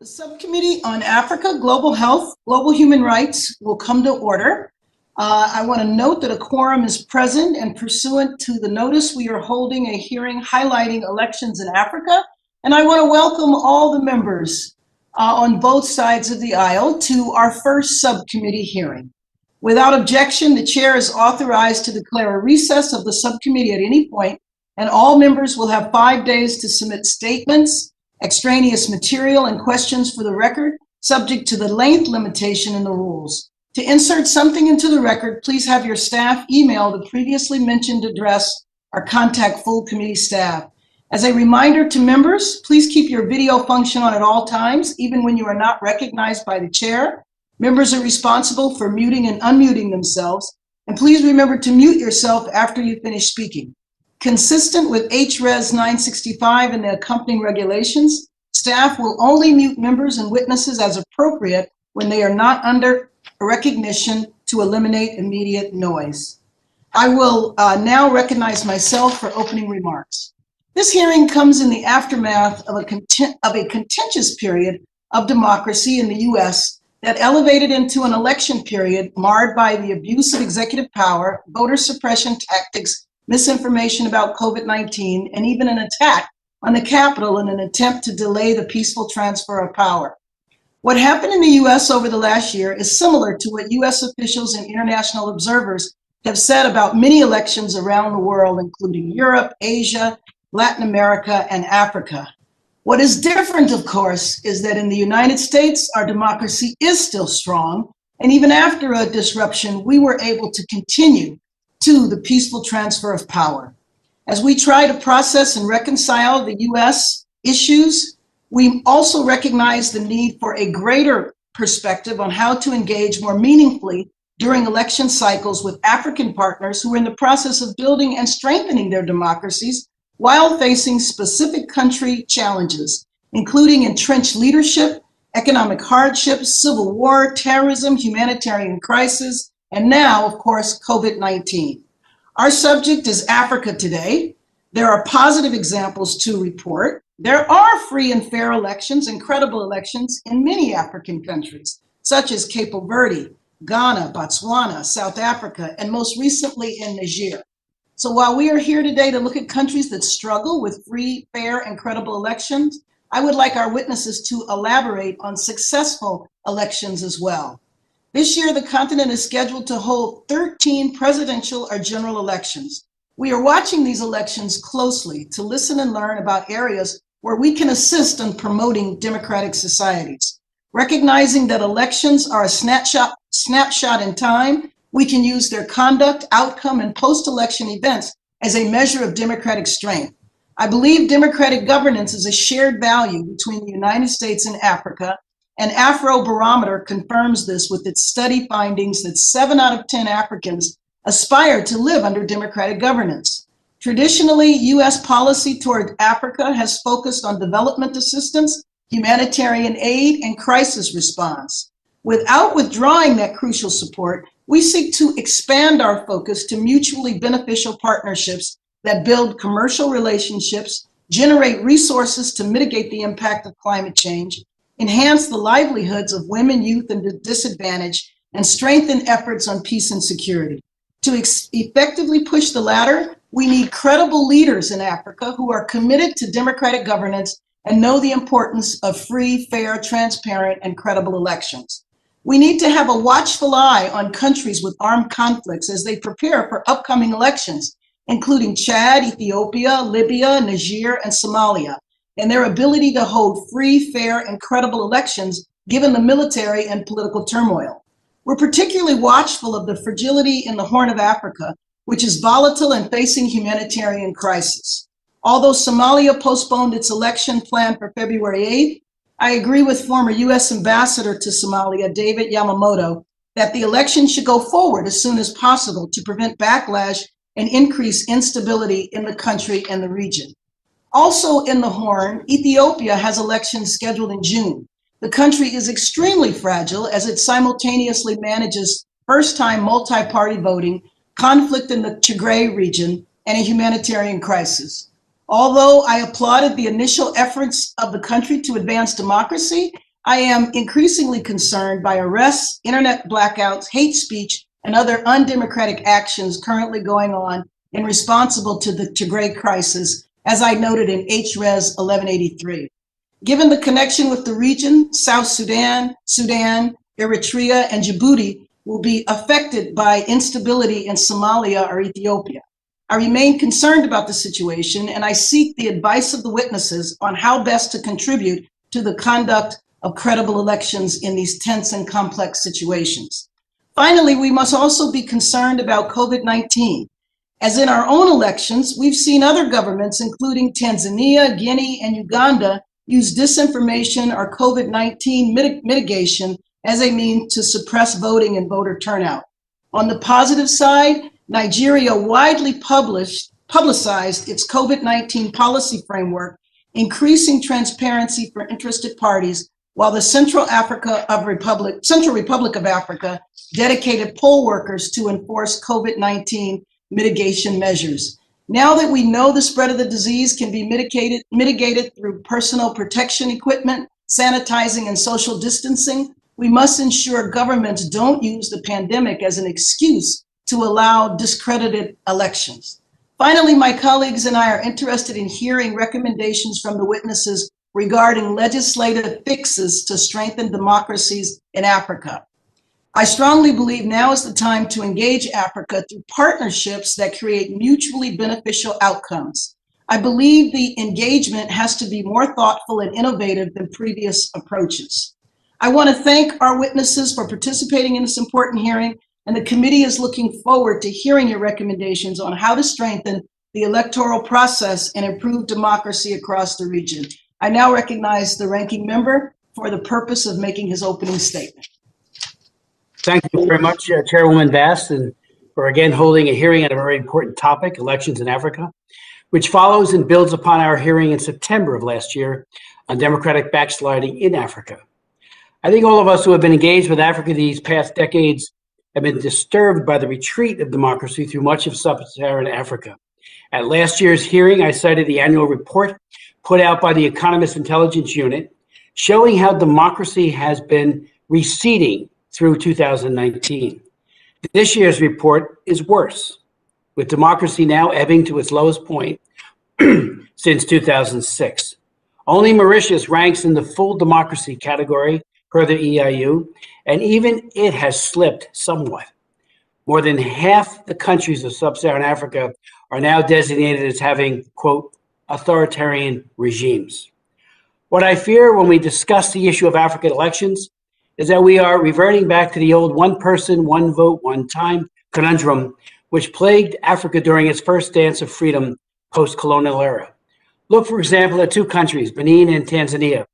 The Subcommittee on Africa, Global Health, Global Human Rights will come to order. I want to note that a quorum is present, and pursuant to the notice, we are holding a hearing highlighting elections in Africa. And I want to welcome all the members on both sides of the aisle to our first subcommittee hearing. Without objection, the chair is authorized to declare a recess of the subcommittee at any point, and all members will have 5 days to submit statements, extraneous material, and questions for the record, subject to the length limitation in the rules. To insert something into the record, please have your staff email the previously mentioned address or contact full committee staff. As a reminder to members, please keep your video function on at all times, even when you are not recognized by the chair. Members are responsible for muting and unmuting themselves, and please remember to mute yourself after you finish speaking. Consistent with HRES 965 and the accompanying regulations, staff will only mute members and witnesses as appropriate when they are not under recognition to eliminate immediate noise. I will now recognize myself for opening remarks. This hearing comes in the aftermath of a contentious period of democracy in the U.S. that elevated into an election period marred by the abuse of executive power, voter suppression tactics, misinformation about COVID-19, and even an attack on the Capitol in an attempt to delay the peaceful transfer of power. What happened in the U.S. over the last year is similar to what U.S. officials and international observers have said about many elections around the world, including Europe, Asia, Latin America, and Africa. What is different, of course, is that in the United States, our democracy is still strong, and even after a disruption, we were able to continue to the peaceful transfer of power. As we try to process and reconcile the U.S. issues, we also recognize the need for a greater perspective on how to engage more meaningfully during election cycles with African partners who are in the process of building and strengthening their democracies while facing specific country challenges, including entrenched leadership, economic hardship, civil war, terrorism, humanitarian crisis, and now, of course, COVID-19. Our subject is Africa today. There are positive examples to report. There are free and fair elections and credible elections in many African countries, such as Cape Verde, Ghana, Botswana, South Africa, and most recently in Niger. So while we are here today to look at countries that struggle with free, fair, and credible elections, I would like our witnesses to elaborate on successful elections as well. This year, the continent is scheduled to hold 13 presidential or general elections. We are watching these elections closely to listen and learn about areas where we can assist in promoting democratic societies. Recognizing that elections are a snapshot in time, we can use their conduct, outcome, and post-election events as a measure of democratic strength. I believe democratic governance is a shared value between the United States and Africa, and Afrobarometer confirms this with its study findings that 7 out of 10 Africans aspire to live under democratic governance. Traditionally, U.S. policy toward Africa has focused on development assistance, humanitarian aid, and crisis response. Without withdrawing that crucial support, we seek to expand our focus to mutually beneficial partnerships that build commercial relationships, generate resources to mitigate the impact of climate change, enhance the livelihoods of women, youth, and the disadvantaged, and strengthen efforts on peace and security. To effectively push the latter, we need credible leaders in Africa who are committed to democratic governance and know the importance of free, fair, transparent, and credible elections. We need to have a watchful eye on countries with armed conflicts as they prepare for upcoming elections, including Chad, Ethiopia, Libya, Niger, and Somalia, and their ability to hold free, fair, and credible elections given the military and political turmoil. We're particularly watchful of the fragility in the Horn of Africa, which is volatile and facing humanitarian crisis. Although Somalia postponed its election planned for February 8th, I agree with former U.S. Ambassador to Somalia, David Yamamoto, that the election should go forward as soon as possible to prevent backlash and increase instability in the country and the region. Also in the Horn, Ethiopia has elections scheduled in June. The country is extremely fragile as it simultaneously manages first-time multi-party voting, conflict in the Tigray region, and a humanitarian crisis. Although I applauded the initial efforts of the country to advance democracy, I am increasingly concerned by arrests, internet blackouts, hate speech, and other undemocratic actions currently going on and responsible to the Tigray crisis, as I noted in HRES 1183. Given the connection with the region, South Sudan, Eritrea, and Djibouti will be affected by instability in Somalia or Ethiopia. I remain concerned about the situation, and I seek the advice of the witnesses on how best to contribute to the conduct of credible elections in these tense and complex situations. Finally, we must also be concerned about COVID-19. As in our own elections, we've seen other governments, including Tanzania, Guinea, and Uganda, use disinformation or COVID-19 mitigation as a means to suppress voting and voter turnout. On the positive side, Nigeria widely publicized its COVID-19 policy framework, increasing transparency for interested parties, while the Central Republic of Africa dedicated poll workers to enforce COVID-19 mitigation measures. Now that we know the spread of the disease can be mitigated through personal protection equipment, sanitizing, and social distancing, we must ensure governments don't use the pandemic as an excuse to allow discredited elections. Finally, my colleagues and I are interested in hearing recommendations from the witnesses regarding legislative fixes to strengthen democracies in Africa. I strongly believe now is the time to engage Africa through partnerships that create mutually beneficial outcomes. I believe the engagement has to be more thoughtful and innovative than previous approaches. I want to thank our witnesses for participating in this important hearing, and the committee is looking forward to hearing your recommendations on how to strengthen the electoral process and improve democracy across the region. I now recognize the ranking member for the purpose of making his opening statement. Thank you very much, Chairwoman Bass, and for again holding a hearing on a very important topic, elections in Africa, which follows and builds upon our hearing in September of last year on democratic backsliding in Africa. I think all of us who have been engaged with Africa these past decades have been disturbed by the retreat of democracy through much of sub-Saharan Africa. At last year's hearing, I cited the annual report put out by the Economist Intelligence Unit, showing how democracy has been receding through 2019. This year's report is worse, with democracy now ebbing to its lowest point since 2006. Only Mauritius ranks in the full democracy category per the EIU, and even it has slipped somewhat. More than half the countries of sub-Saharan Africa are now designated as having, quote, authoritarian regimes. What I fear when we discuss the issue of African elections is that we are reverting back to the old one person, one vote, one time conundrum, which plagued Africa during its first dance of freedom post-colonial era. Look, for example, at two countries, Benin and Tanzania,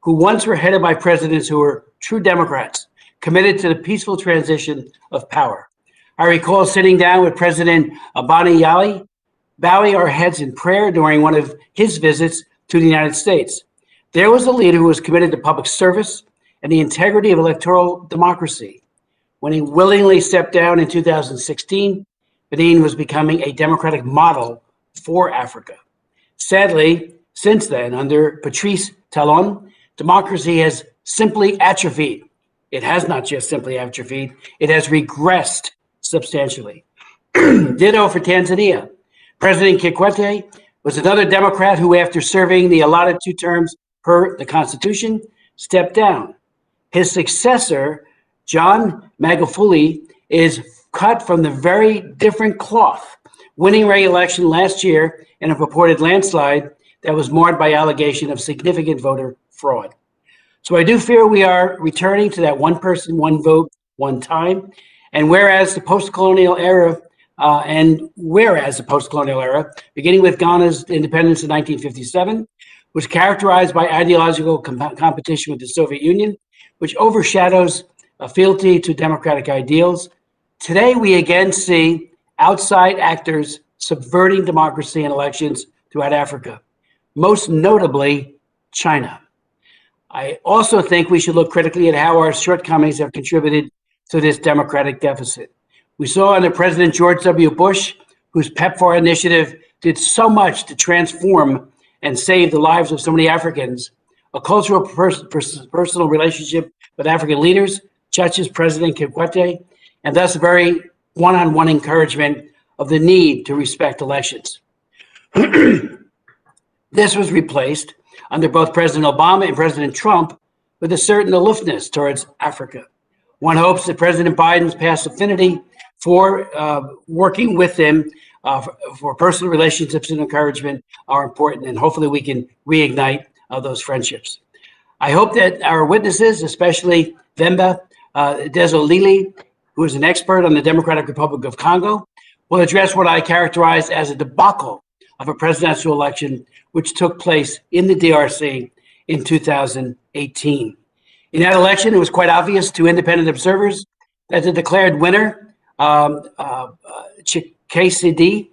who once were headed by presidents who were true Democrats, committed to the peaceful transition of power. I recall sitting down with President Abani Yali, bowing our heads in prayer during one of his visits to the United States. There was a leader who was committed to public service and the integrity of electoral democracy. When he willingly stepped down in 2016, Benin was becoming a democratic model for Africa. Sadly, since then, under Patrice Talon, democracy has simply atrophied. It has not just simply atrophied, it has regressed substantially. Ditto for Tanzania. President Kikwete was another Democrat who, after serving the allotted 2 terms per the Constitution, stepped down. His successor, John Magufuli, is cut from the very different cloth, winning re-election last year in a purported landslide that was marred by allegation of significant voter fraud. So I do fear we are returning to that one person, one vote, one time. And whereas the post-colonial era, beginning with Ghana's independence in 1957, was characterized by ideological competition with the Soviet Union, which overshadows a fealty to democratic ideals. Today, we again see outside actors subverting democracy and elections throughout Africa, most notably China. I also think we should look critically at how our shortcomings have contributed to this democratic deficit. We saw under President George W. Bush, whose PEPFAR initiative did so much to transform and save the lives of so many Africans, a cultural personal relationship with African leaders, such as President Kikwete, and thus a very one-on-one encouragement of the need to respect elections. This was replaced under both President Obama and President Trump with a certain aloofness towards Africa. One hopes that President Biden's past affinity for working with them for personal relationships and encouragement are important, and hopefully we can reignite those friendships. I hope that our witnesses, especially Vemba Dezolili, who is an expert on the Democratic Republic of Congo, will address what I characterize as a debacle of a presidential election which took place in the DRC in 2018. In that election, it was quite obvious to independent observers that the declared winner, Tshisekedi,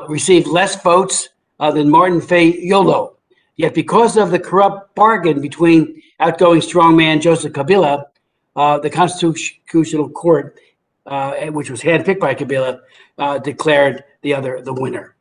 received less votes than Martin Fayulu. Yet because of the corrupt bargain between outgoing strongman Joseph Kabila, the Constitutional Court, which was handpicked by Kabila, declared the winner.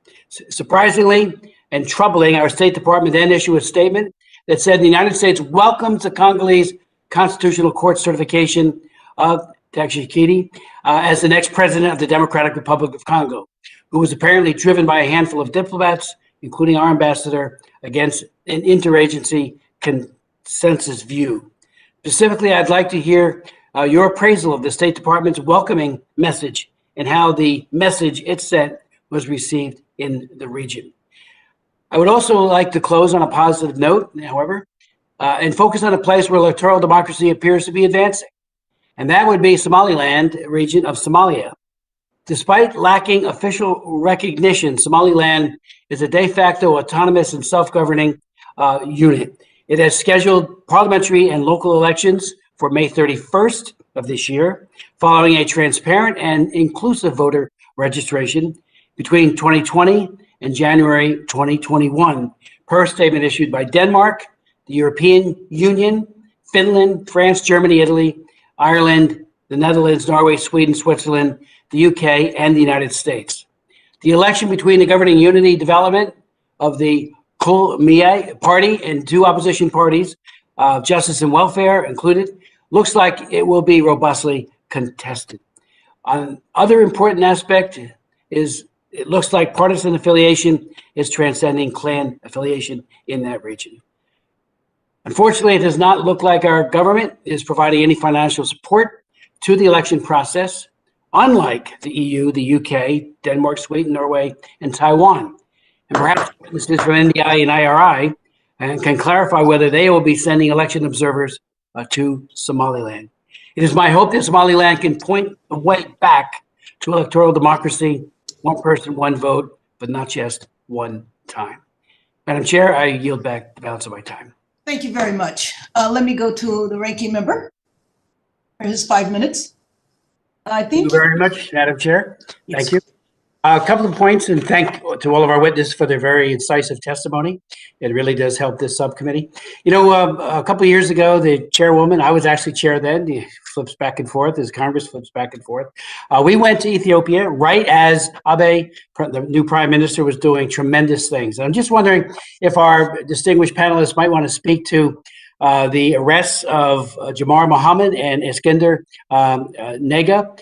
Surprisingly and troubling, our State Department then issued a statement that said the United States welcomes the Congolese Constitutional Court certification of Tshisekedi as the next president of the Democratic Republic of Congo, who was apparently driven by a handful of diplomats, including our ambassador, against an interagency consensus view. Specifically, I'd like to hear your appraisal of the State Department's welcoming message and how the message it sent was received in the region. I would also like to close on a positive note, however, and focus on a place where electoral democracy appears to be advancing, and that would be Somaliland region of Somalia. Despite lacking official recognition, Somaliland is a de facto autonomous and self-governing unit. It has scheduled parliamentary and local elections for May 31st of this year, following a transparent and inclusive voter registration between 2020 and January 2021, per statement issued by Denmark, the European Union, Finland, France, Germany, Italy, Ireland, the Netherlands, Norway, Sweden, Switzerland, the UK, and the United States. The election between the governing unity development of the Kulmiye party and two opposition parties, Justice and Welfare included, looks like it will be robustly contested. Another important aspect is it looks like partisan affiliation is transcending clan affiliation in that region. Unfortunately, it does not look like our government is providing any financial support to the election process, unlike the EU, the UK, Denmark, Sweden, Norway, and Taiwan. And perhaps witnesses from NDI and IRI can clarify whether they will be sending election observers to Somaliland. It is my hope that Somaliland can point the way back to electoral democracy, one person, one vote, but not just one time. Madam Chair, I yield back the balance of my time. Thank you very much. Let me go to the ranking member for his 5 minutes. I think. Thank you very much, Madam Chair. Thank you. A couple of points, and thank to all of our witnesses for their very incisive testimony. It really does help this subcommittee. You know, a couple of years ago, the chairwoman, I was actually chair then, he flips back and forth as Congress flips back and forth. We went to Ethiopia right as Abe, the new prime minister, was doing tremendous things. And I'm just wondering if our distinguished panelists might want to speak to the arrests of Jamar Mohammed and Iskender Nega,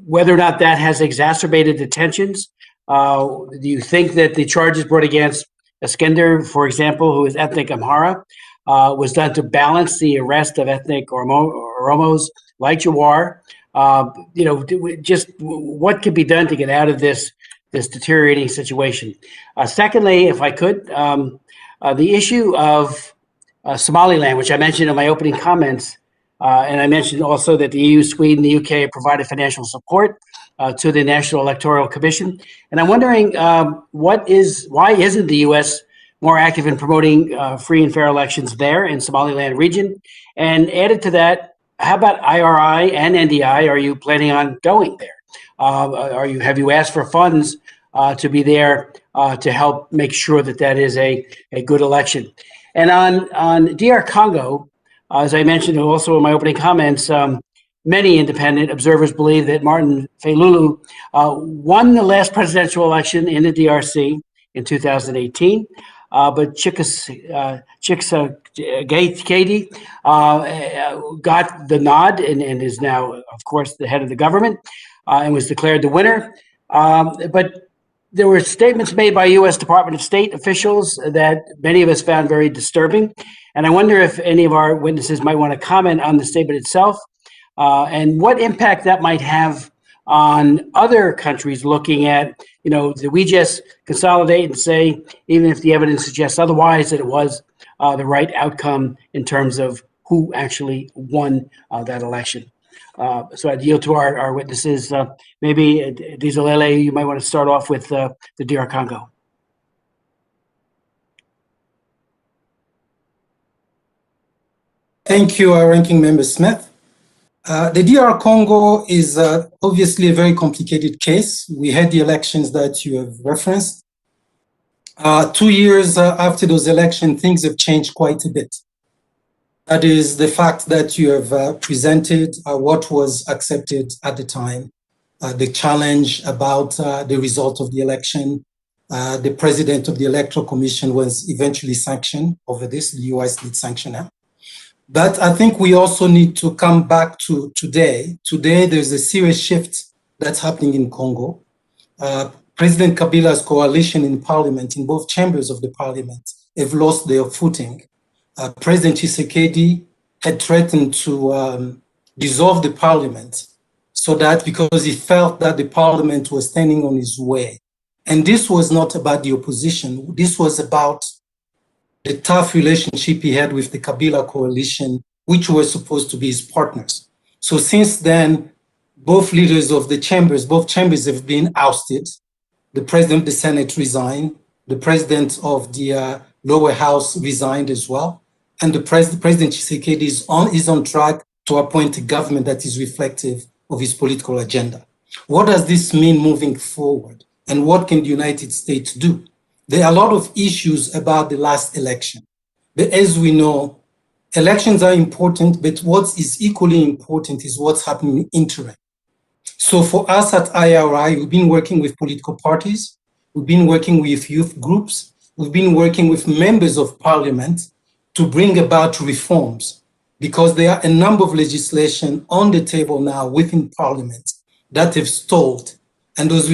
whether or not that has exacerbated the tensions. Do you think that the charges brought against Iskender, for example, who is ethnic Amhara, was done to balance the arrest of ethnic Oromos like Jawar? You know, just what could be done to get out of this deteriorating situation? Secondly, if I could, the issue of Somaliland, which I mentioned in my opening comments, and I mentioned also that the EU, Sweden, the UK have provided financial support to the National Electoral Commission. And I'm wondering why isn't the US more active in promoting free and fair elections there in Somaliland region? And added to that, how about IRI and NDI? Are you planning on going there? Have you asked for funds to be there to help make sure that that is a good election? And on DR Congo, as I mentioned also in my opening comments, many independent observers believe that Martin Fayulu won the last presidential election in the DRC in 2018. but Chicks got the nod and is now, of course, the head of the government and was declared the winner. But there were statements made by U.S. Department of State officials that many of us found very disturbing. And I wonder if any of our witnesses might want to comment on the statement itself and what impact that might have on other countries looking at, do we just consolidate and say, even if the evidence suggests otherwise, that it was the right outcome in terms of who actually won that election? So I'd yield to our witnesses. Maybe Dizolele, you might want to start off with the DR Congo. Thank you, Ranking Member Smith. The DR Congo is obviously a very complicated case. We had the elections that you have referenced. 2 years after those elections, things have changed quite a bit. That is the fact that you have presented what was accepted at the time, the challenge about the result of the election. The president of the Electoral Commission was eventually sanctioned over this. The US did sanction him. But I think we also need to come back to today. Today, there's a serious shift that's happening in Congo. President Kabila's coalition in parliament, in both chambers of the parliament, have lost their footing. President Tshisekedi had threatened to dissolve the parliament so that because he felt that the parliament was standing on his way. And this was not about the opposition. This was about the tough relationship he had with the Kabila coalition, which were supposed to be his partners. So since then, both leaders of the chambers, both chambers have been ousted. The president of the Senate resigned. The president of the lower house resigned as well. And the President Tshisekedi is on track to appoint a government that is reflective of his political agenda. What does this mean moving forward? And what can the United States do? There are a lot of issues about the last election. But as we know, elections are important, but what is equally important is what's happening in the interim. So for us at IRI, we've been working with political parties, we've been working with youth groups, we've been working with members of parliament to bring about reforms, because there are a number of legislation on the table now within parliament that have stalled. And those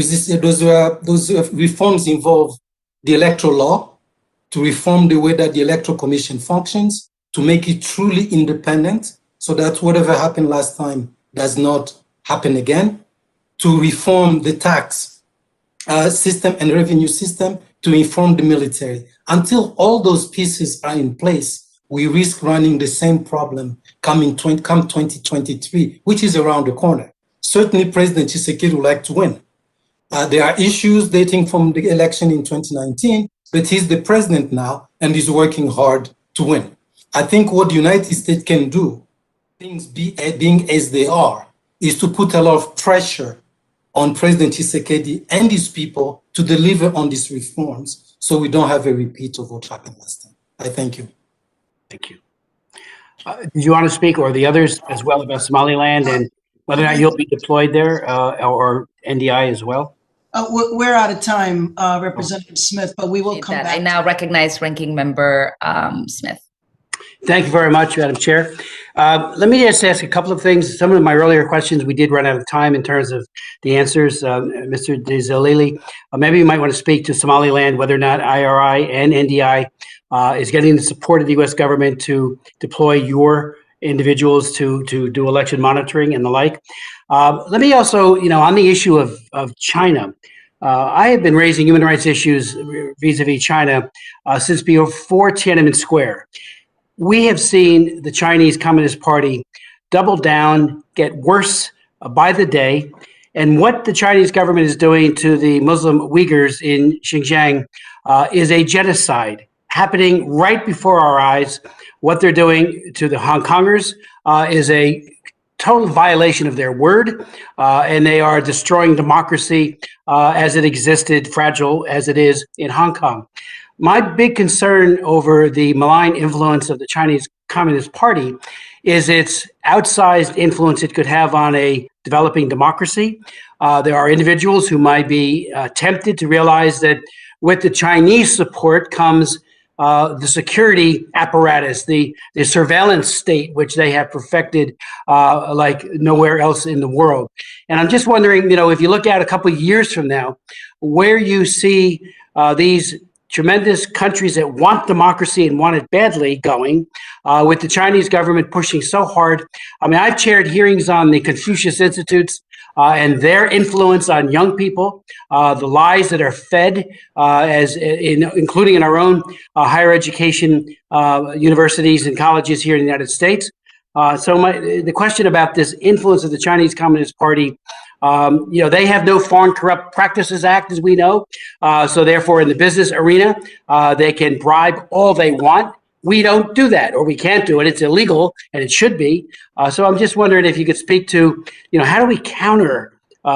reforms involve the electoral law, to reform the way that the Electoral Commission functions, to make it truly independent so that whatever happened last time does not happen again, to reform the tax system and revenue system, to inform the military. Until all those pieces are in place, we risk running the same problem come 2023, which is around the corner. Certainly, President Tshisekedi would like to win. There are issues dating from the election in 2019, but he's the president now and he's working hard to win. I think what the United States can do, things being as they are, is to put a lot of pressure on President Tshisekedi and his people to deliver on these reforms so we don't have a repeat of what happened last time. I thank you. Thank you. Did you want to speak, or the others as well, about Somaliland and whether or not you'll be deployed there or NDI as well? We're out of time, Representative Smith, but we will come back. I now recognize Ranking Member Smith. Thank you very much, Madam Chair. Let me just ask a couple of things. Some of my earlier questions, we did run out of time in terms of the answers. Mr. Dizolele, maybe you might want to speak to Somaliland, whether or not IRI and NDI is getting the support of the U.S. government to deploy your individuals to do election monitoring and the like. Let me also, on the issue of China, I have been raising human rights issues vis-a-vis China since before Tiananmen Square. We have seen the Chinese Communist Party double down, get worse by the day. And what the Chinese government is doing to the Muslim Uyghurs in Xinjiang is a genocide happening right before our eyes. What they're doing to the Hong Kongers is a total violation of their word, and they are destroying democracy as it existed, fragile as it is in Hong Kong. My big concern over the malign influence of the Chinese Communist Party is its outsized influence it could have on a developing democracy. There are individuals who might be tempted to realize that with the Chinese support comes the security apparatus, the surveillance state, which they have perfected like nowhere else in the world. And I'm just wondering, if you look at a couple of years from now, where you see these tremendous countries that want democracy and want it badly going, with the Chinese government pushing so hard. I mean, I've chaired hearings on the Confucius Institutes and their influence on young people, the lies that are fed, including in our own higher education universities and colleges here in the United States. So the question about this influence of the Chinese Communist Party, they have no Foreign Corrupt Practices Act, as we know. So therefore, in the business arena, they can bribe all they want. We don't do that, or we can't do it. It's illegal, and it should be. So I'm just wondering if you could speak to, how do we counter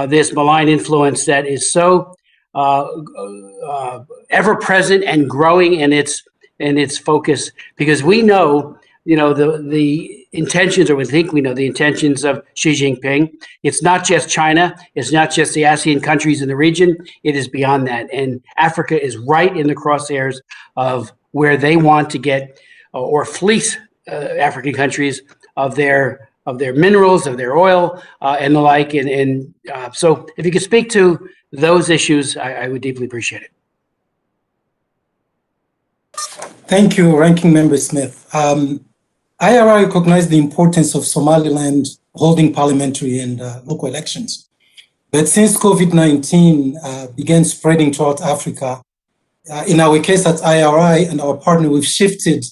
this malign influence that is so ever present and growing in its focus? Because we know, the intentions, or we think we know the intentions of Xi Jinping. It's not just China. It's not just the ASEAN countries in the region. It is beyond that. And Africa is right in the crosshairs of where they want to get or fleece African countries of their minerals, of their oil, and the like. And so if you could speak to those issues, I would deeply appreciate it. Thank you, Ranking Member Smith. IRI recognized the importance of Somaliland holding parliamentary and local elections. But since COVID-19 began spreading throughout Africa, in our case at IRI and our partner, we've shifted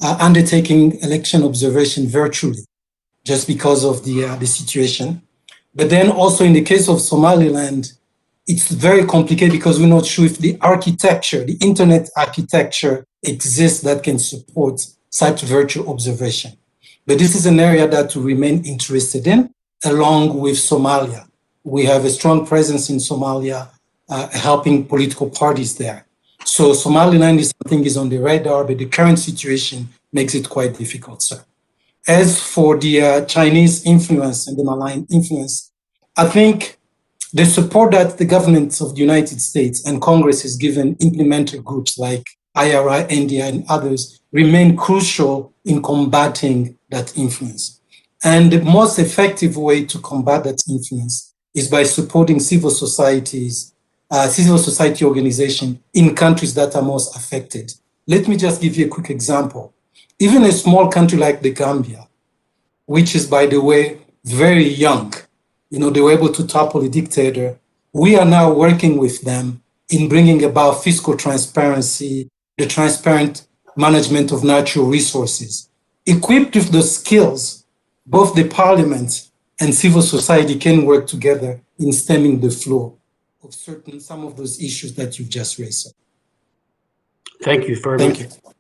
undertaking election observation virtually just because of the situation. But then also in the case of Somaliland, it's very complicated because we're not sure if the architecture, the internet architecture exists that can support such virtual observation. But this is an area that we remain interested in, along with Somalia. We have a strong presence in Somalia, helping political parties there. So Somaliland is something is on the radar, but the current situation makes it quite difficult, sir. As for the Chinese influence and the malign influence, I think the support that the government of the United States and Congress has given implemental groups like IRI, NDI, and others remain crucial in combating that influence. And the most effective way to combat that influence is by supporting civil society organizations in countries that are most affected. Let me just give you a quick example. Even a small country like the Gambia, which is, by the way, very young, they were able to topple a dictator. We are now working with them in bringing about fiscal transparency, the transparent management of natural resources. Equipped with the skills, both the parliament and civil society can work together in stemming the flow of some of those issues that you've just raised. Thank you very much. Thank you.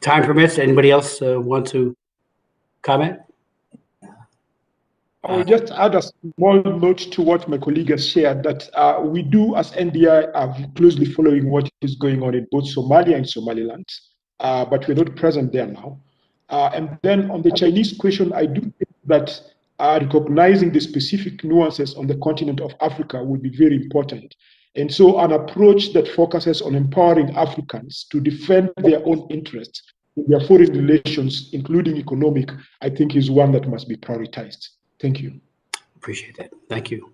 Time permits. Anybody else want to comment? I will just add a small note to what my colleague has shared, that we do, as NDI, are closely following what is going on in both Somalia and Somaliland, but we're not present there now. And then on the Chinese question, I do think that recognizing the specific nuances on the continent of Africa would be very important. And so an approach that focuses on empowering Africans to defend their own interests in their foreign relations, including economic, I think is one that must be prioritized. Thank you. Appreciate that. Thank you.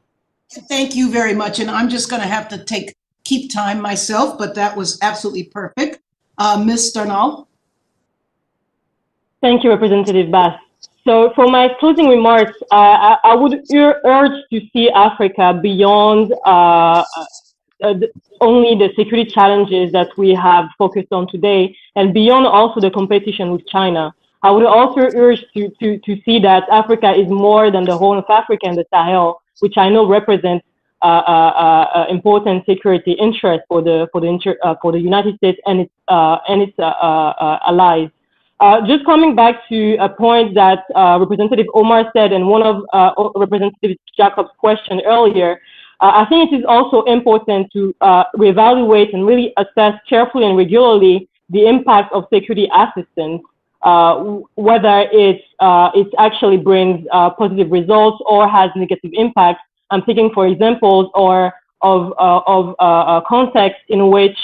Thank you very much. And I'm just going to have to keep time myself, but that was absolutely perfect. Ms. Darnall. Thank you, Representative Bass. So for my closing remarks, I would urge to see Africa beyond only the security challenges that we have focused on today, and beyond also the competition with China. I would also urge to see that Africa is more than the Horn of Africa and the Sahel, which I know represents important security interest for the United States and its allies. Just coming back to a point that Representative Omar said and one of Representative Jacob's question earlier, I think it is also important to reevaluate and really assess carefully and regularly the impact of security assistance, whether it actually brings positive results or has negative impacts. I'm thinking, for example, or context in which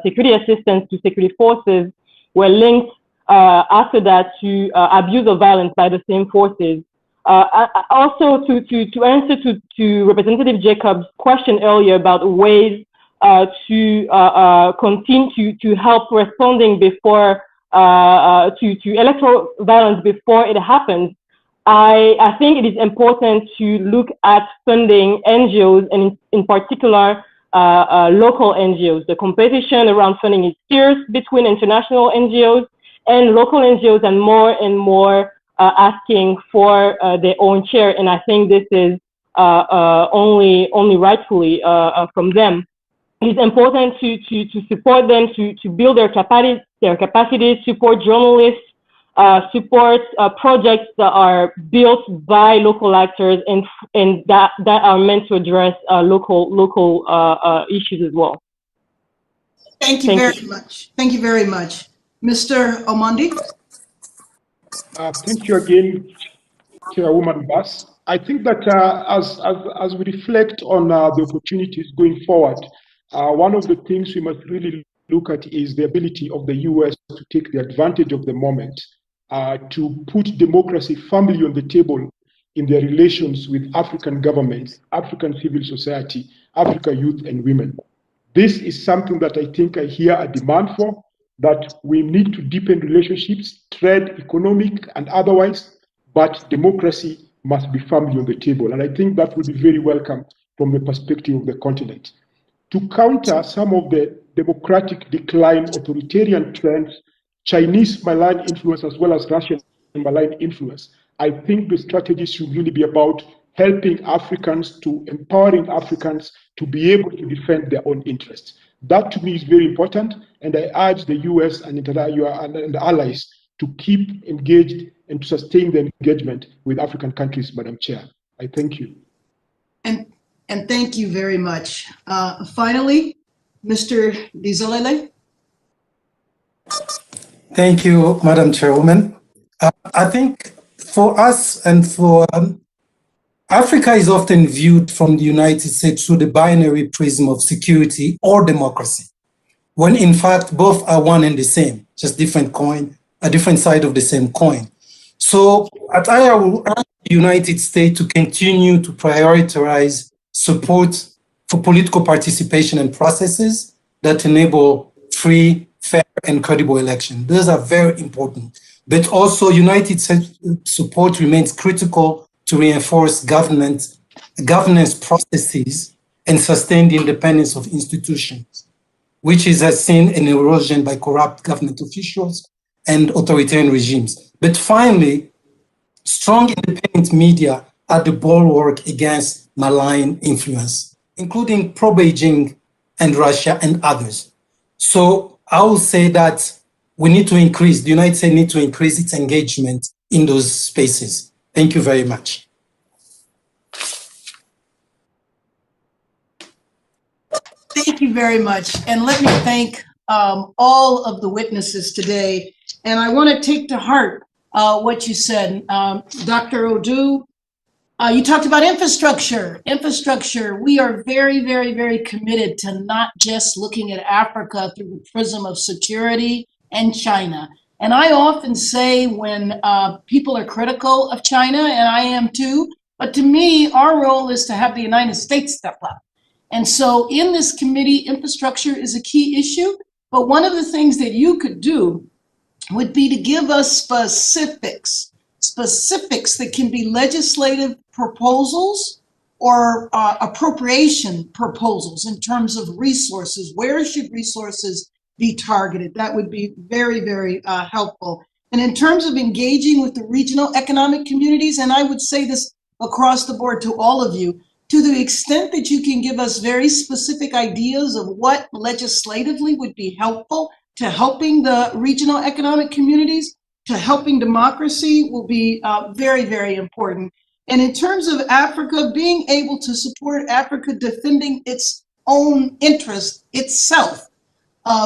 security assistance to security forces were linked after that to abuse of violence by the same forces. Also, to answer to Representative Jacobs' question earlier about ways to continue to help responding before to electoral violence before it happens, I think it is important to look at funding NGOs and in particular local NGOs. The competition around funding is fierce between international NGOs and local NGOs, and more asking for their own share. And I think this is only rightfully from them. It is important to support them to build their capacity, support journalists, support projects that are built by local actors and that are meant to address local issues as well. Thank you very much. Thank you very much. Mr. Omondi? Thank you again, Chairwoman Bass. I think that as we reflect on the opportunities going forward, one of the things we must really look at is the ability of the U.S. to take the advantage of the moment to put democracy firmly on the table in their relations with African governments, African civil society, Africa youth and women. This is something that I think I hear a demand for, that we need to deepen relationships, trade, economic and otherwise, but democracy must be firmly on the table. And I think that would be very welcome from the perspective of the continent. To counter some of the democratic decline, authoritarian trends, Chinese malign influence as well as Russian malign influence, I think the strategy should really be about helping Africans, to empowering Africans to be able to defend their own interests. That to me is very important, and I urge the US and the allies to keep engaged and to sustain the engagement with African countries, Madam Chair. I thank you. And thank you very much. Finally, Mr. Dizolele. Thank you, Madam Chairwoman. I think for us and for Africa is often viewed from the United States through the binary prism of security or democracy, when in fact both are one and the same, just different coin, a different side of the same coin. So I will urge the United States to continue to prioritize support for political participation and processes that enable free, fair, and credible election. Those are very important. But also United States support remains critical to reinforce governance processes and sustain the independence of institutions, which has seen an erosion by corrupt government officials and authoritarian regimes. But finally, strong independent media are the bulwark against malign influence, including pro-Beijing and Russia and others. So I will say that we need to increase, the United States needs to increase its engagement in those spaces. Thank you very much. Thank you very much. And let me thank all of the witnesses today. And I want to take to heart what you said. Dr. Odu, you talked about infrastructure. We are very, very, very committed to not just looking at Africa through the prism of security and China. And I often say when people are critical of China, and I am too, but to me, our role is to have the United States step up. And so in this committee, infrastructure is a key issue. But one of the things that you could do would be to give us specifics that can be legislative proposals or appropriation proposals in terms of resources. Where should resources be targeted? That would be very, very helpful. And in terms of engaging with the regional economic communities, and I would say this across the board to all of you, to the extent that you can give us very specific ideas of what legislatively would be helpful to helping the regional economic communities, to helping democracy will be very, very important. And in terms of Africa, being able to support Africa defending its own interest itself,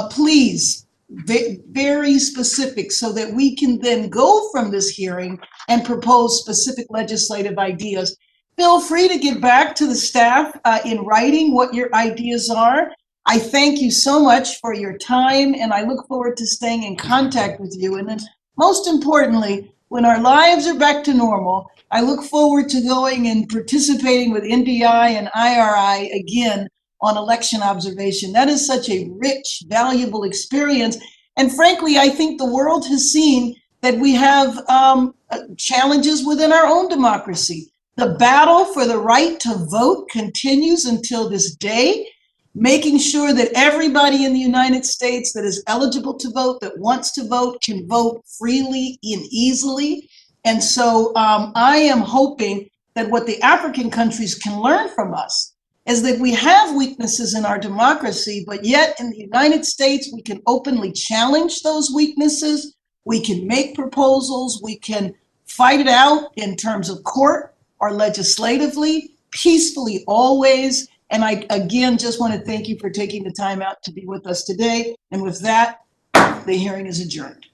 please, very specific so that we can then go from this hearing and propose specific legislative ideas. Feel free to get back to the staff in writing what your ideas are. I thank you so much for your time, and I look forward to staying in contact with you. And then most importantly, when our lives are back to normal, I look forward to going and participating with NDI and IRI again on election observation. That is such a rich, valuable experience. And frankly, I think the world has seen that we have challenges within our own democracy. The battle for the right to vote continues until this day, making sure that everybody in the United States that is eligible to vote, that wants to vote, can vote freely and easily. And so I am hoping that what the African countries can learn from us is that we have weaknesses in our democracy, but yet in the United States, we can openly challenge those weaknesses. We can make proposals. We can fight it out in terms of court or legislatively, peacefully always. And I, again, just want to thank you for taking the time out to be with us today. And with that, the hearing is adjourned.